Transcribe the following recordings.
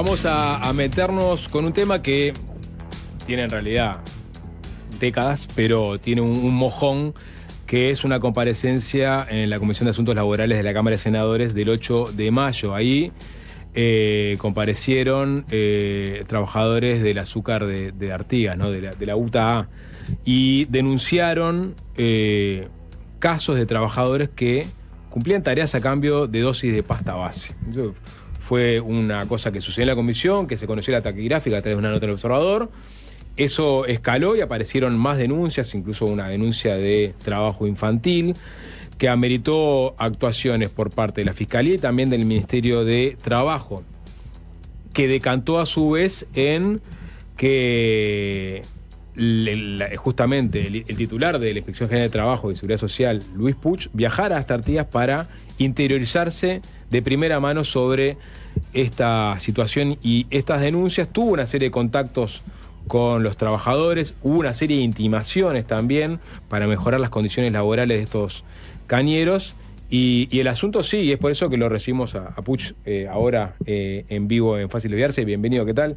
Vamos a meternos con un tema que tiene en realidad décadas, pero tiene un mojón, que es una comparecencia en la Comisión de Asuntos Laborales de la Cámara de Senadores del 8 de mayo. Ahí comparecieron trabajadores del azúcar de Artigas, ¿no? de la UTA, y denunciaron casos de trabajadores que cumplían tareas a cambio de dosis de pasta base. Fue una cosa que sucedió en la comisión, que se conoció la taquigráfica a través de una nota del Observador. Eso escaló y aparecieron más denuncias, incluso una denuncia de trabajo infantil, que ameritó actuaciones por parte de la Fiscalía y también del Ministerio de Trabajo, que decantó a su vez en que justamente el titular de la Inspección General de Trabajo y Seguridad Social, Luis Puch, viajara hasta Artigas para interiorizarse de primera mano sobre esta situación y estas denuncias. Tuvo una serie de contactos con los trabajadores, hubo una serie de intimaciones también para mejorar las condiciones laborales de estos cañeros, y el asunto sí, y es por eso que lo recibimos a Puch ahora en vivo en Fácil Desviarse. Bienvenido, ¿qué tal?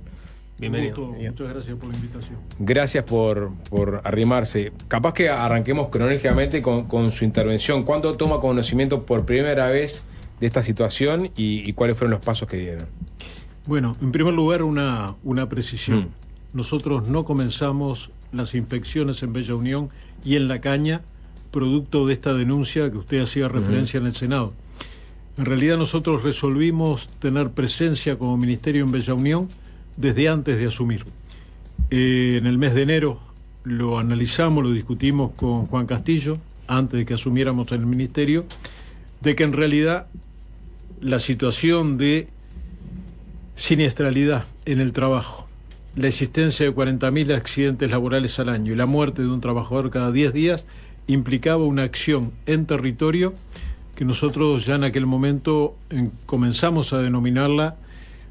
Bienvenido. Muchas gracias por la invitación. Gracias por arrimarse. Capaz que arranquemos cronológicamente con su intervención. ¿Cuándo toma conocimiento por primera vez de esta situación y cuáles fueron los pasos que dieron? Bueno, en primer lugar, una precisión. Nosotros no comenzamos las inspecciones en Bella Unión y en La Caña producto de esta denuncia que usted hacía referencia en el Senado. En realidad nosotros resolvimos tener presencia como ministerio en Bella Unión desde antes de asumir. En el mes de enero lo analizamos, lo discutimos con Juan Castillo, antes de que asumiéramos en el ministerio, de que en realidad la situación de siniestralidad en el trabajo, la existencia de 40.000 accidentes laborales al año y la muerte de un trabajador cada 10 días implicaba una acción en territorio que nosotros ya en aquel momento comenzamos a denominarla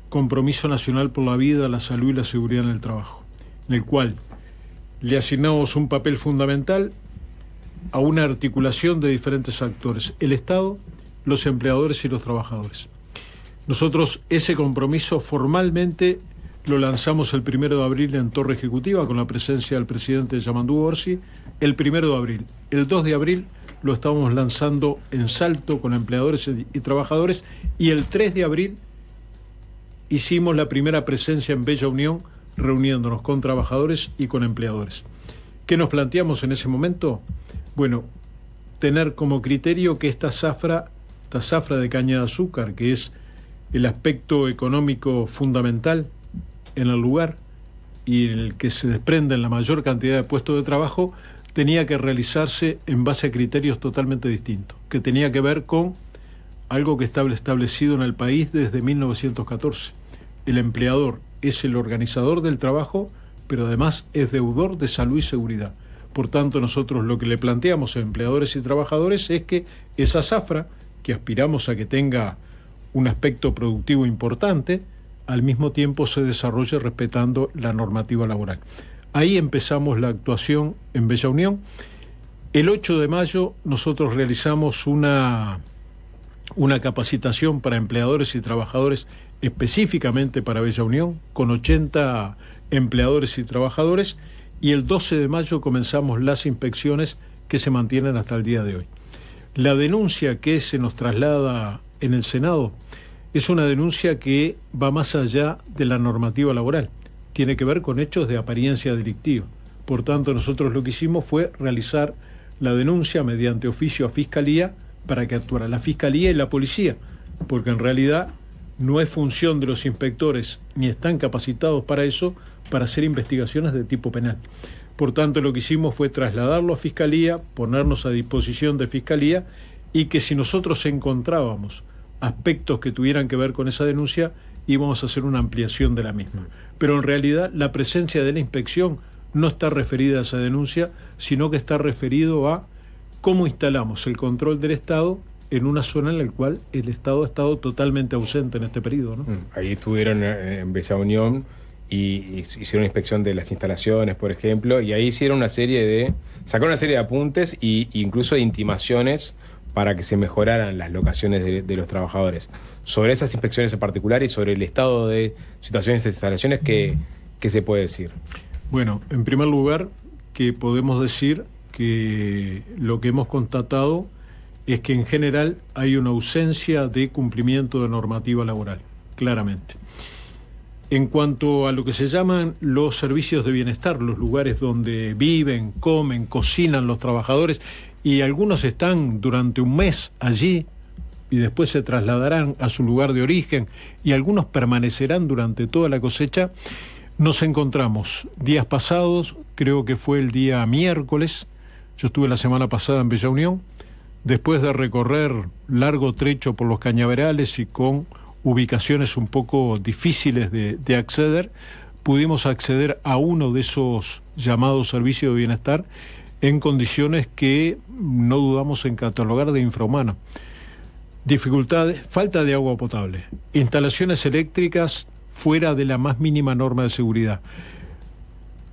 Compromiso Nacional por la Vida, la Salud y la Seguridad en el Trabajo, en el cual le asignamos un papel fundamental a una articulación de diferentes actores: el Estado, los empleadores y los trabajadores. Nosotros ese compromiso formalmente lo lanzamos el 1 de abril en Torre Ejecutiva con la presencia del presidente Yamandú Orsi, el 1 de abril. El 2 de abril lo estábamos lanzando en Salto con empleadores y trabajadores, y el 3 de abril hicimos la primera presencia en Bella Unión reuniéndonos con trabajadores y con empleadores. ¿Qué nos planteamos en ese momento? Bueno, tener como criterio que esta zafra de caña de azúcar, que es el aspecto económico fundamental en el lugar y en el que se desprenden la mayor cantidad de puestos de trabajo, tenía que realizarse en base a criterios totalmente distintos, que tenía que ver con algo que está establecido en el país desde 1914. El empleador es el organizador del trabajo, pero además es deudor de salud y seguridad. Por tanto, nosotros lo que le planteamos a empleadores y trabajadores es que esa zafra, que aspiramos a que tenga un aspecto productivo importante, al mismo tiempo se desarrolle respetando la normativa laboral. Ahí empezamos la actuación en Bella Unión. El 8 de mayo nosotros realizamos una capacitación para empleadores y trabajadores específicamente para Bella Unión, con 80 empleadores y trabajadores, y el 12 de mayo comenzamos las inspecciones que se mantienen hasta el día de hoy. La denuncia que se nos traslada en el Senado es una denuncia que va más allá de la normativa laboral, tiene que ver con hechos de apariencia delictiva. Por tanto, nosotros lo que hicimos fue realizar la denuncia mediante oficio a Fiscalía para que actuara la Fiscalía y la Policía, porque en realidad no es función de los inspectores, ni están capacitados para eso, para hacer investigaciones de tipo penal. Por tanto, lo que hicimos fue trasladarlo a Fiscalía, ponernos a disposición de Fiscalía, y que si nosotros encontrábamos aspectos que tuvieran que ver con esa denuncia, íbamos a hacer una ampliación de la misma. Pero en realidad la presencia de la inspección no está referida a esa denuncia, sino que está referido a cómo instalamos el control del Estado en una zona en la cual el Estado ha estado totalmente ausente en este periodo, ¿no? Ahí estuvieron en Bella Unión y hicieron inspección de las instalaciones, por ejemplo, y ahí hicieron sacaron una serie de apuntes e incluso de intimaciones para que se mejoraran las locaciones de los trabajadores. Sobre esas inspecciones en particular y sobre el estado de situaciones de instalaciones, ¿qué se puede decir? Bueno, en primer lugar, que podemos decir que lo que hemos constatado es que en general hay una ausencia de cumplimiento de normativa laboral, claramente. En cuanto a lo que se llaman los servicios de bienestar, los lugares donde viven, comen, cocinan los trabajadores, y algunos están durante un mes allí y después se trasladarán a su lugar de origen, y algunos permanecerán durante toda la cosecha, nos encontramos días pasados, creo que fue el día miércoles, yo estuve la semana pasada en Bella Unión, después de recorrer largo trecho por los cañaverales y con ubicaciones un poco difíciles de acceder, pudimos acceder a uno de esos llamados servicios de bienestar en condiciones que no dudamos en catalogar de infrahumana. Dificultades, falta de agua potable, instalaciones eléctricas fuera de la más mínima norma de seguridad,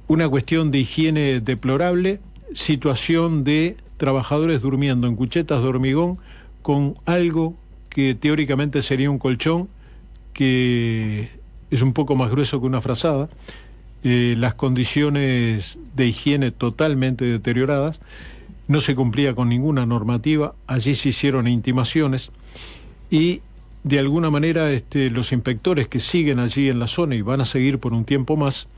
una cuestión de higiene deplorable, situación de trabajadores durmiendo en cuchetas de hormigón con algo que teóricamente sería un colchón, que es un poco más grueso que una frazada, las condiciones de higiene totalmente deterioradas, no se cumplía con ninguna normativa, allí se hicieron intimaciones y de alguna manera los inspectores que siguen allí en la zona y van a seguir por un tiempo más,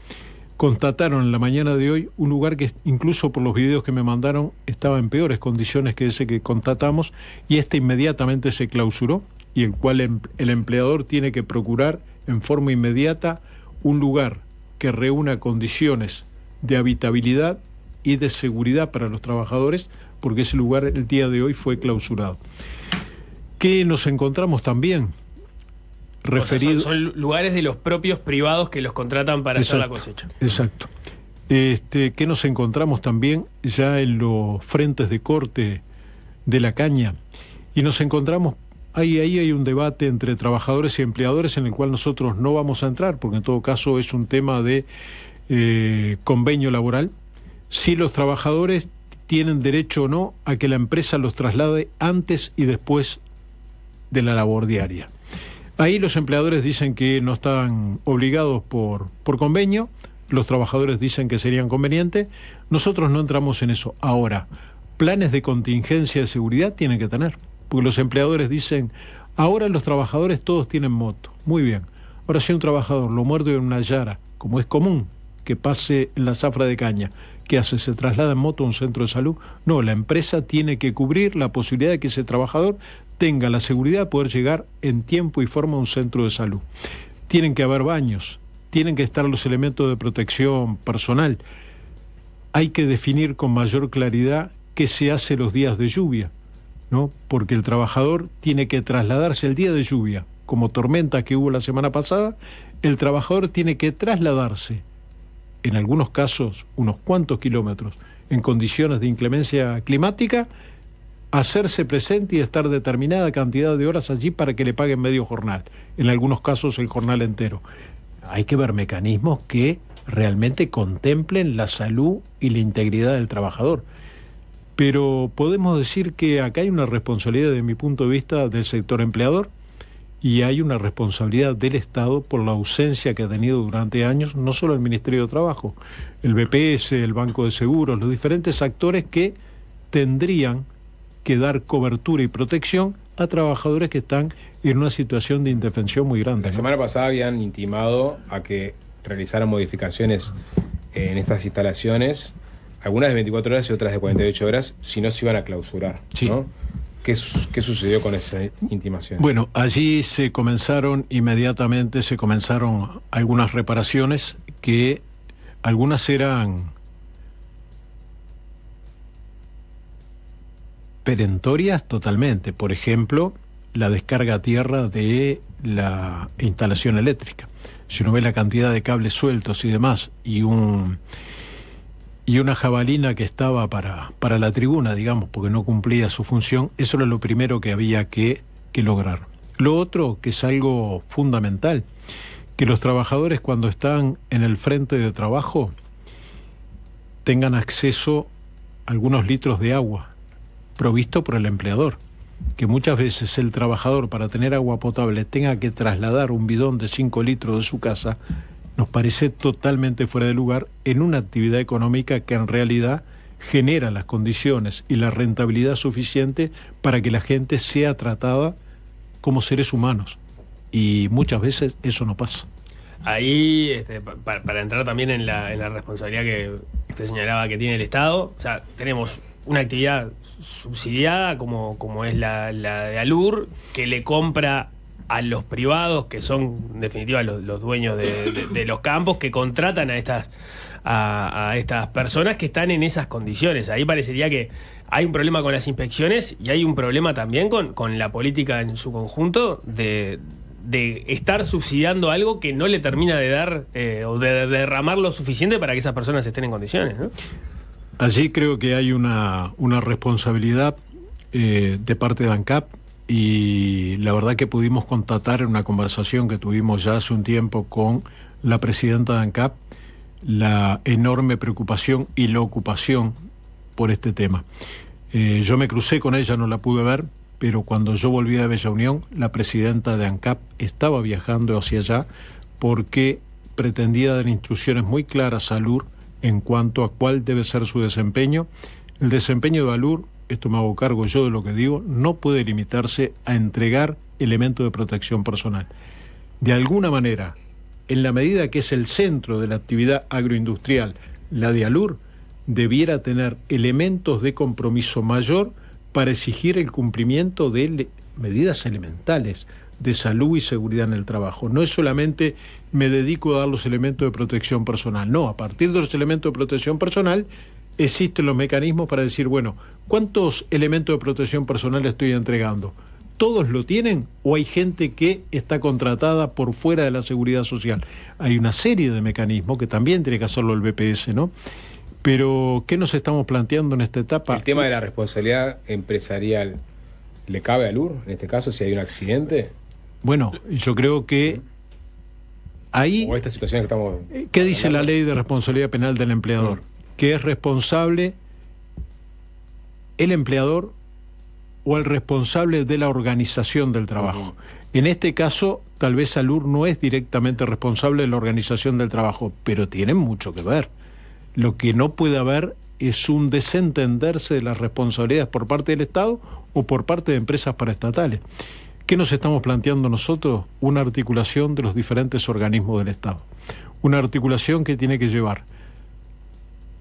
constataron en la mañana de hoy un lugar que incluso por los videos que me mandaron estaba en peores condiciones que ese que constatamos, y inmediatamente se clausuró, y el cual el empleador tiene que procurar en forma inmediata un lugar que reúna condiciones de habitabilidad y de seguridad para los trabajadores, porque ese lugar el día de hoy fue clausurado. ¿Qué nos encontramos también? Referido... son lugares de los propios privados que los contratan para hacer la cosecha. Exacto. ¿Qué nos encontramos también ya en los frentes de corte de la caña? Y nos encontramos, ahí hay un debate entre trabajadores y empleadores en el cual nosotros no vamos a entrar, porque en todo caso es un tema de convenio laboral. Si los trabajadores tienen derecho o no a que la empresa los traslade antes y después de la labor diaria. Ahí los empleadores dicen que no están obligados por convenio, los trabajadores dicen que serían convenientes, nosotros no entramos en eso. Ahora, planes de contingencia de seguridad tienen que tener, porque los empleadores dicen, ahora los trabajadores todos tienen moto, muy bien, ahora si un trabajador lo muerde en una yara, como es común que pase en la zafra de caña, ¿qué hace? ¿Se traslada en moto a un centro de salud? No, la empresa tiene que cubrir la posibilidad de que ese trabajador tenga la seguridad de poder llegar en tiempo y forma a un centro de salud. Tienen que haber baños, tienen que estar los elementos de protección personal. Hay que definir con mayor claridad qué se hace los días de lluvia, ¿no? Porque el trabajador tiene que trasladarse el día de lluvia, como tormenta que hubo la semana pasada, el trabajador tiene que trasladarse, en algunos casos unos cuantos kilómetros, en condiciones de inclemencia climática, hacerse presente y estar determinada cantidad de horas allí para que le paguen medio jornal, en algunos casos el jornal entero. Hay que ver mecanismos que realmente contemplen la salud y la integridad del trabajador. Pero podemos decir que acá hay una responsabilidad, desde mi punto de vista, del sector empleador, y hay una responsabilidad del Estado por la ausencia que ha tenido durante años, no solo el Ministerio de Trabajo, el BPS, el Banco de Seguros, los diferentes actores que tendrían que dar cobertura y protección a trabajadores que están en una situación de indefensión muy grande. La semana pasada habían intimado a que realizaran modificaciones en estas instalaciones, algunas de 24 horas y otras de 48 horas, si no se iban a clausurar, sí. ¿no? ¿Qué sucedió con esa intimación? Bueno, allí inmediatamente se comenzaron algunas reparaciones que algunas eran perentorias totalmente. Por ejemplo, la descarga a tierra de la instalación eléctrica. Si uno ve la cantidad de cables sueltos y demás, y una jabalina que estaba para la tribuna, digamos, porque no cumplía su función, eso era lo primero que había que lograr. Lo otro, que es algo fundamental, que los trabajadores cuando están en el frente de trabajo tengan acceso a algunos litros de agua provisto por el empleador. que muchas veces el trabajador para tener agua potable tenga que trasladar un bidón de 5 litros de su casa, nos parece totalmente fuera de lugar en una actividad económica que en realidad genera las condiciones y la rentabilidad suficiente para que la gente sea tratada como seres humanos. Y muchas veces eso no pasa. Ahí, para entrar también en la responsabilidad que usted señalaba que tiene el Estado, o sea, tenemos una actividad subsidiada como es la de Alur, que le compra a los privados, que son en definitiva los dueños de los campos, que contratan a estas personas que están en esas condiciones. Ahí parecería que hay un problema con las inspecciones y hay un problema también con la política en su conjunto de estar subsidiando algo que no le termina de dar o de derramar lo suficiente para que esas personas estén en condiciones, ¿no? Allí creo que hay una responsabilidad de parte de ANCAP, y la verdad que pudimos constatar en una conversación que tuvimos ya hace un tiempo con la presidenta de ANCAP la enorme preocupación y la ocupación por este tema. Yo me crucé con ella, no la pude ver, pero cuando yo volví de Bella Unión, la presidenta de ANCAP estaba viajando hacia allá porque pretendía dar instrucciones muy claras a Alur en cuanto a cuál debe ser su desempeño. El desempeño de Alur, esto me hago cargo yo de lo que digo, no puede limitarse a entregar elementos de protección personal. De alguna manera, en la medida que es el centro de la actividad agroindustrial, la de Alur debiera tener elementos de compromiso mayor para exigir el cumplimiento de medidas elementales de salud y seguridad en el trabajo. No es solamente me dedico a dar los elementos de protección personal, no, a partir de los elementos de protección personal existen los mecanismos para decir, bueno, ¿cuántos elementos de protección personal estoy entregando? ¿Todos lo tienen o hay gente que está contratada por fuera de la seguridad social? Hay una serie de mecanismos que también tiene que hacerlo el BPS, ¿no? Pero, ¿qué nos estamos planteando en esta etapa? ¿El tema de la responsabilidad empresarial le cabe a Alur, en este caso, si hay un accidente? Bueno, yo creo que ahí... O esta situación que estamos... ¿Qué dice la ley de responsabilidad penal del empleador? Que es responsable el empleador o el responsable de la organización del trabajo. En este caso, tal vez Alur no es directamente responsable de la organización del trabajo, pero tienen mucho que ver. Lo que no puede haber es un desentenderse de las responsabilidades por parte del Estado o por parte de empresas paraestatales. ¿Qué nos estamos planteando nosotros? Una articulación de los diferentes organismos del Estado. Una articulación que tiene que llevar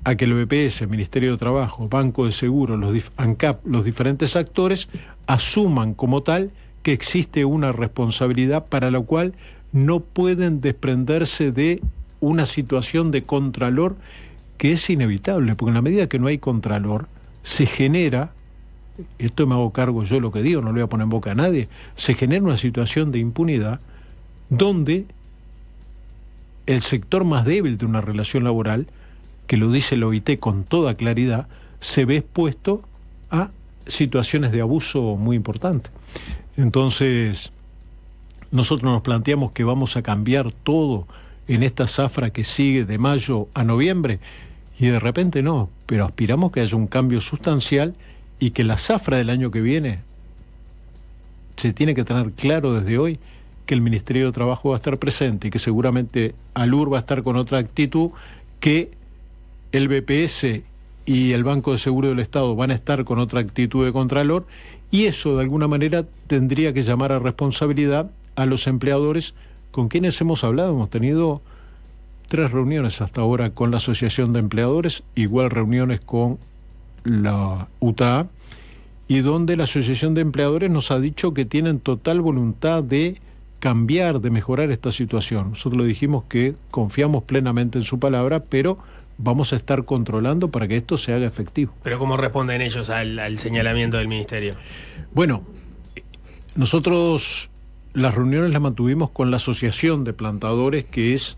a que el BPS, Ministerio de Trabajo, Banco de Seguros, ANCAP, los diferentes actores, asuman como tal que existe una responsabilidad para la cual no pueden desprenderse de una situación de contralor que es inevitable, porque en la medida que no hay contralor, se genera, esto me hago cargo yo lo que digo, no lo voy a poner en boca a nadie, se genera una situación de impunidad donde el sector más débil de una relación laboral, que lo dice la OIT con toda claridad, se ve expuesto a situaciones de abuso muy importantes. Entonces, nosotros nos planteamos que vamos a cambiar todo en esta zafra que sigue de mayo a noviembre, y de repente no, pero aspiramos que haya un cambio sustancial y que la zafra del año que viene se tiene que tener claro desde hoy que el Ministerio de Trabajo va a estar presente y que seguramente Alur va a estar con otra actitud, que el BPS y el Banco de Seguro del Estado van a estar con otra actitud de contralor, y eso de alguna manera tendría que llamar a responsabilidad a los empleadores con quienes hemos hablado. Hemos tenido 3 reuniones hasta ahora con la Asociación de Empleadores, igual reuniones con la UTA, y donde la Asociación de Empleadores nos ha dicho que tienen total voluntad de cambiar, de mejorar esta situación. Nosotros le dijimos que confiamos plenamente en su palabra, pero vamos a estar controlando para que esto se haga efectivo. ¿Pero cómo responden ellos al señalamiento del Ministerio? Bueno, nosotros las reuniones las mantuvimos con la Asociación de Plantadores, que es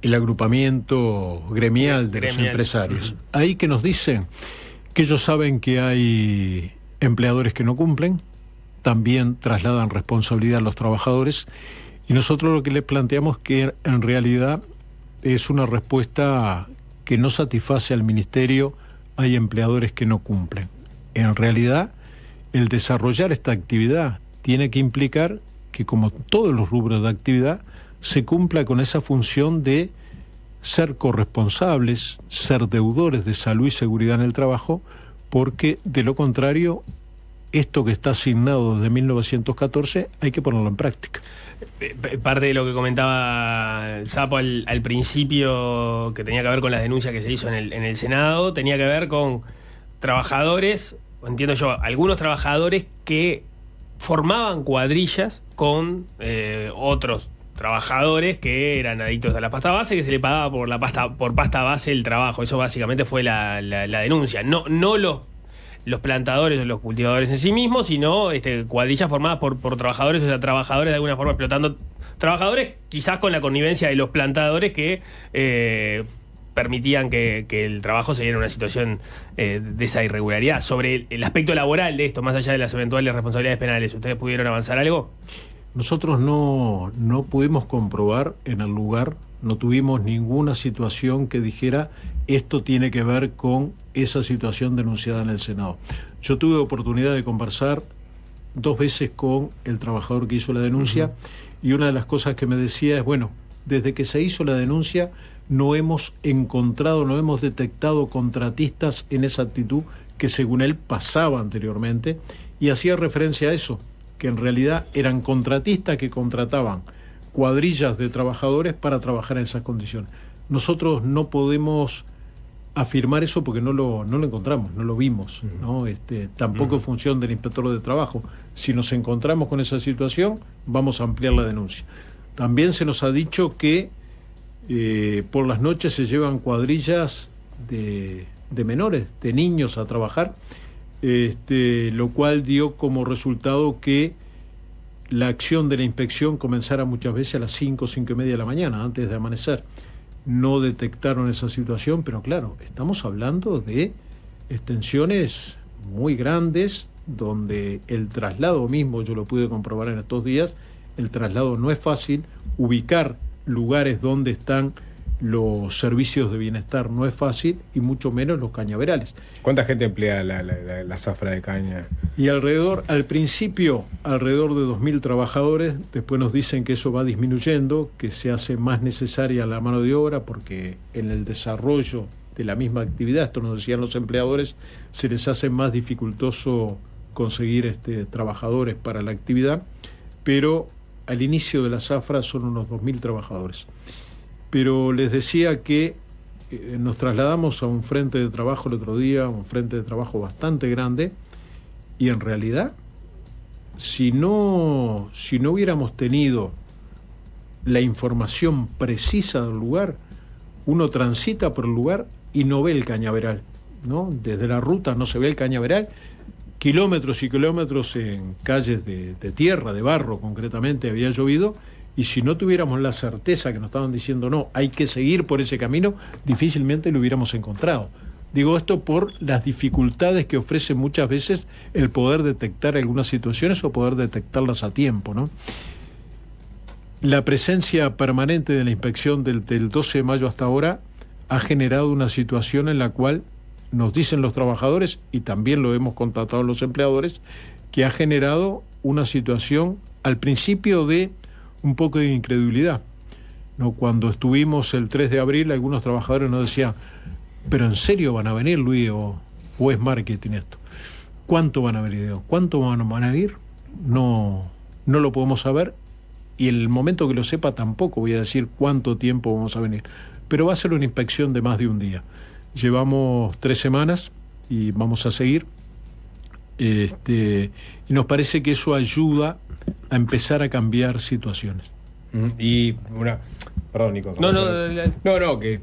el agrupamiento gremial de los empresarios. Ahí que nos dicen que ellos saben que hay empleadores que no cumplen, también trasladan responsabilidad a los trabajadores, y nosotros lo que les planteamos que en realidad es una respuesta que no satisface al Ministerio. Hay empleadores que no cumplen. En realidad el desarrollar esta actividad tiene que implicar que, como todos los rubros de actividad, se cumpla con esa función de ser corresponsables, ser deudores de salud y seguridad en el trabajo, porque de lo contrario, esto que está asignado desde 1914 hay que ponerlo en práctica. Parte de lo que comentaba Sapo al principio, que tenía que ver con las denuncias que se hizo en el Senado, tenía que ver con trabajadores, entiendo yo, algunos trabajadores que formaban cuadrillas con otros trabajadores que eran adictos a la pasta base, que se le pagaba por pasta base el trabajo. Eso básicamente fue la denuncia. No los plantadores o los cultivadores en sí mismos, sino cuadrillas formadas por trabajadores, o sea, trabajadores de alguna forma explotando trabajadores, quizás con la connivencia de los plantadores que permitían que el trabajo se diera en una situación de esa irregularidad. Sobre el aspecto laboral de esto, más allá de las eventuales responsabilidades penales, ¿ustedes pudieron avanzar algo? Nosotros no pudimos comprobar en el lugar, no tuvimos ninguna situación que dijera esto tiene que ver con esa situación denunciada en el Senado. Yo tuve oportunidad de conversar 2 veces con el trabajador que hizo la denuncia, y una de las cosas que me decía es, bueno, desde que se hizo la denuncia no hemos encontrado, no hemos detectado contratistas en esa actitud que según él pasaba anteriormente, y hacía referencia a eso, que en realidad eran contratistas que contrataban cuadrillas de trabajadores para trabajar en esas condiciones. Nosotros no podemos afirmar eso porque no lo encontramos, no lo vimos, ¿no? Tampoco es función del inspector de trabajo. Si nos encontramos con esa situación, vamos a ampliar la denuncia. También se nos ha dicho que por las noches se llevan cuadrillas de menores, de niños a trabajar, lo cual dio como resultado que la acción de la inspección comenzara muchas veces a las 5 y media de la mañana, antes de amanecer. No detectaron esa situación, pero claro, estamos hablando de extensiones muy grandes, donde el traslado mismo, yo lo pude comprobar en estos días, el traslado no es fácil, ubicar lugares donde están los servicios de bienestar no es fácil, y mucho menos los cañaverales. ¿Cuánta gente emplea la zafra de caña? Y al principio, alrededor de 2.000 trabajadores. Después nos dicen que eso va disminuyendo, que se hace más necesaria la mano de obra, porque en el desarrollo de la misma actividad, esto nos decían los empleadores, se les hace más dificultoso conseguir trabajadores para la actividad, pero al inicio de la zafra son unos 2.000 trabajadores. Pero les decía que nos trasladamos a un frente de trabajo el otro día, un frente de trabajo bastante grande, y en realidad, si no hubiéramos tenido la información precisa del lugar, uno transita por el lugar y no ve el cañaveral, ¿no? Desde la ruta no se ve el cañaveral, kilómetros y kilómetros en calles de tierra, de barro concretamente, había llovido. Y si no tuviéramos la certeza que nos estaban diciendo, no, hay que seguir por ese camino, difícilmente lo hubiéramos encontrado. Digo esto por las dificultades que ofrece muchas veces el poder detectar algunas situaciones o poder detectarlas a tiempo, ¿no? La presencia permanente de la inspección del 12 de mayo hasta ahora ha generado una situación en la cual nos dicen los trabajadores, y también lo hemos constatado los empleadores, que ha generado una situación al principio de un poco de incredulidad, ¿no? Cuando estuvimos el 3 de abril, algunos trabajadores nos decían, ¿pero en serio van a venir, Luis, o es marketing esto? ¿Cuánto van a venir? ¿Cuánto van a ir? No lo podemos saber, y en el momento que lo sepa tampoco voy a decir cuánto tiempo vamos a venir, pero va a ser una inspección de más de un día. Llevamos 3 semanas y vamos a seguir, y nos parece que eso ayuda a empezar a cambiar situaciones. Y perdón, Nico. Que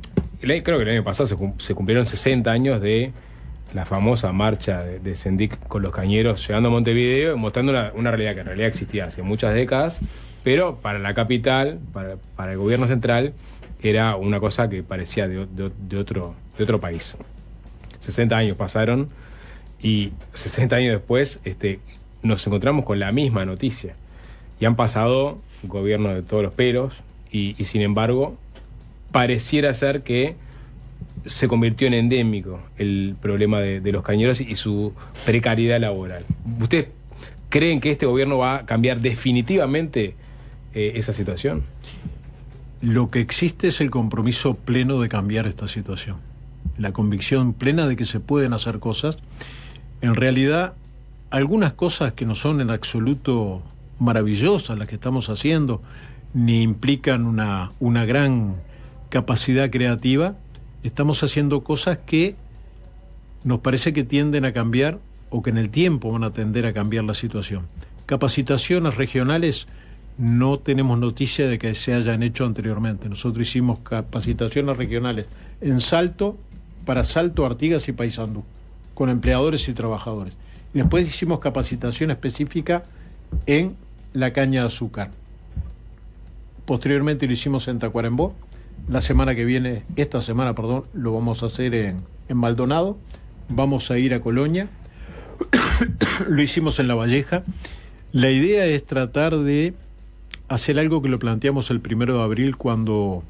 creo que el año pasado se cumplieron 60 años de la famosa marcha de Sendik con los cañeros llegando a Montevideo, mostrando una realidad que en realidad existía hace muchas décadas, pero para la capital, para el gobierno central, era una cosa que parecía de otro país. 60 años pasaron, y 60 años después nos encontramos con la misma noticia. Y han pasado gobiernos de todos los pelos, y sin embargo, pareciera ser que se convirtió en endémico el problema de los cañeros y su precariedad laboral. ¿Ustedes creen que este gobierno va a cambiar definitivamente esa situación? Lo que existe es el compromiso pleno de cambiar esta situación. La convicción plena de que se pueden hacer cosas. En realidad, algunas cosas que no son en absoluto maravillosas las que estamos haciendo, ni implican una gran capacidad creativa, estamos haciendo cosas que nos parece que tienden a cambiar o que en el tiempo van a tender a cambiar la situación. Capacitaciones regionales, no tenemos noticia de que se hayan hecho anteriormente. Nosotros hicimos capacitaciones regionales en Salto, para Salto, Artigas y Paysandú, con empleadores y trabajadores. Y después hicimos capacitación específica en la caña de azúcar. Posteriormente lo hicimos en Tacuarembó. Esta semana, lo vamos a hacer en Maldonado. Vamos a ir a Colonia. Lo hicimos en La Valleja. La idea es tratar de hacer algo que lo planteamos el 1 de abril cuando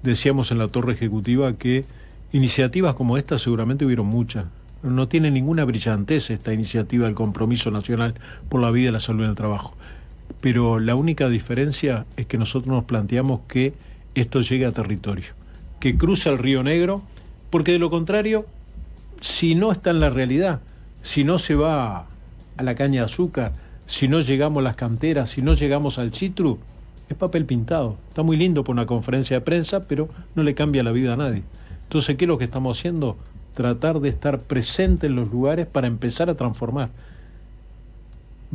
decíamos en la Torre Ejecutiva que iniciativas como esta seguramente hubieron muchas. No tiene ninguna brillantez esta iniciativa del Compromiso Nacional por la Vida y la Salud en el Trabajo. Pero la única diferencia es que nosotros nos planteamos que esto llegue a territorio, que cruce el Río Negro, porque de lo contrario, si no está en la realidad, si no se va a la caña de azúcar, si no llegamos a las canteras, si no llegamos al citru, es papel pintado. Está muy lindo por una conferencia de prensa, pero no le cambia la vida a nadie. Entonces, ¿qué es lo que estamos haciendo? Tratar de estar presente en los lugares para empezar a transformar.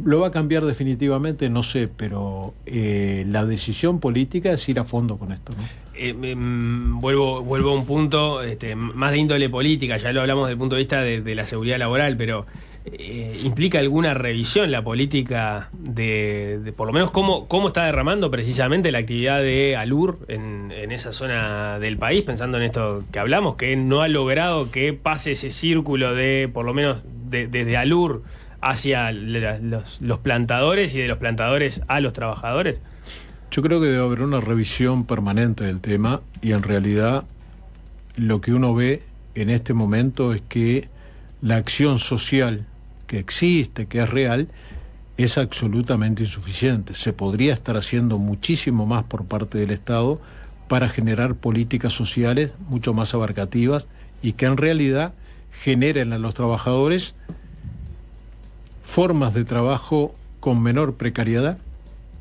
¿Lo va a cambiar definitivamente? No sé, pero la decisión política es ir a fondo con esto, ¿no? Vuelvo a un punto más de índole política, ya lo hablamos desde el punto de vista de la seguridad laboral, pero ¿implica alguna revisión la política de por lo menos cómo está derramando precisamente la actividad de ALUR en esa zona del país, pensando en esto que hablamos, que no ha logrado que pase ese círculo de, por lo menos desde ALUR hacia los plantadores y de los plantadores a los trabajadores? Yo creo que debe haber una revisión permanente del tema y en realidad lo que uno ve en este momento es que la acción social que existe, que es real, es absolutamente insuficiente. Se podría estar haciendo muchísimo más por parte del Estado para generar políticas sociales mucho más abarcativas y que en realidad generen a los trabajadores formas de trabajo con menor precariedad.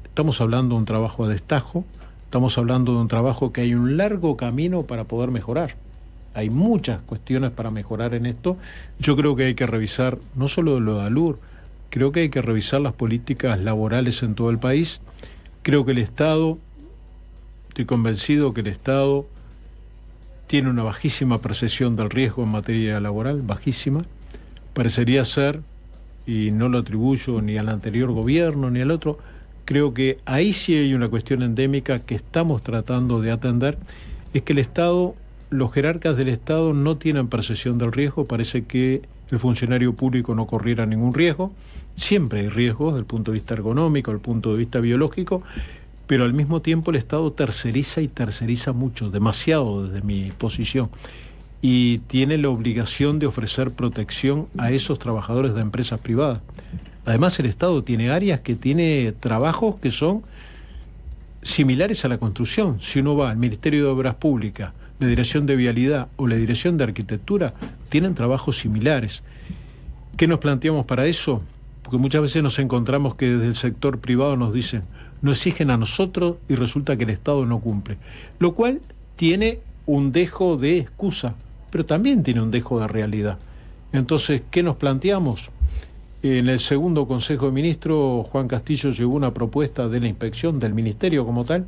Estamos hablando de un trabajo a destajo, estamos hablando de un trabajo que hay un largo camino para poder mejorar. Hay muchas cuestiones para mejorar en esto. Yo creo que hay que revisar, no solo lo de ALUR, creo que hay que revisar las políticas laborales en todo el país. Creo que el Estado, estoy convencido que el Estado tiene una bajísima percepción del riesgo en materia laboral, bajísima. Parecería ser, y no lo atribuyo ni al anterior gobierno ni al otro, creo que ahí sí hay una cuestión endémica que estamos tratando de atender, es que el Estado, los jerarcas del Estado no tienen percepción del riesgo, parece que el funcionario público no corriera ningún riesgo, siempre hay riesgos desde el punto de vista ergonómico, desde el punto de vista biológico, pero al mismo tiempo el Estado terceriza mucho, demasiado desde mi posición, y tiene la obligación de ofrecer protección a esos trabajadores de empresas privadas. Además, el Estado tiene áreas que tiene trabajos que son similares a la construcción. Si uno va al Ministerio de Obras Públicas, la Dirección de Vialidad o la Dirección de Arquitectura, tienen trabajos similares. ¿Qué nos planteamos para eso? Porque muchas veces nos encontramos que desde el sector privado nos dicen, no exigen a nosotros y resulta que el Estado no cumple. Lo cual tiene un dejo de excusa, pero también tiene un dejo de realidad. Entonces, ¿qué nos planteamos? En el segundo Consejo de Ministros, Juan Castillo llevó una propuesta de la inspección del Ministerio como tal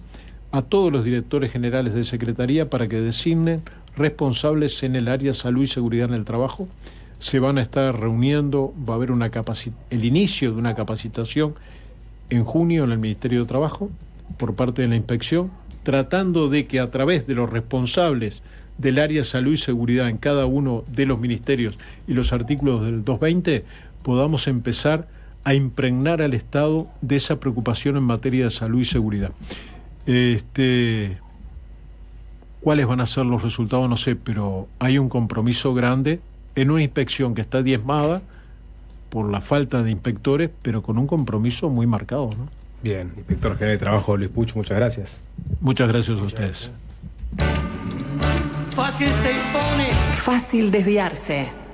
a todos los directores generales de Secretaría para que designen responsables en el área salud y seguridad en el trabajo. Se van a estar reuniendo, va a haber el inicio de una capacitación en junio en el Ministerio de Trabajo por parte de la inspección, tratando de que a través de los responsables del área salud y seguridad en cada uno de los ministerios y los artículos del 220 podamos empezar a impregnar al Estado de esa preocupación en materia de salud y seguridad. ¿Cuáles van a ser los resultados? No sé, pero hay un compromiso grande en una inspección que está diezmada por la falta de inspectores, pero con un compromiso muy marcado, ¿no? Bien, Inspector General de Trabajo Luis Puch, muchas gracias. Muchas gracias a ustedes. Fácil se impone. Fácil desviarse.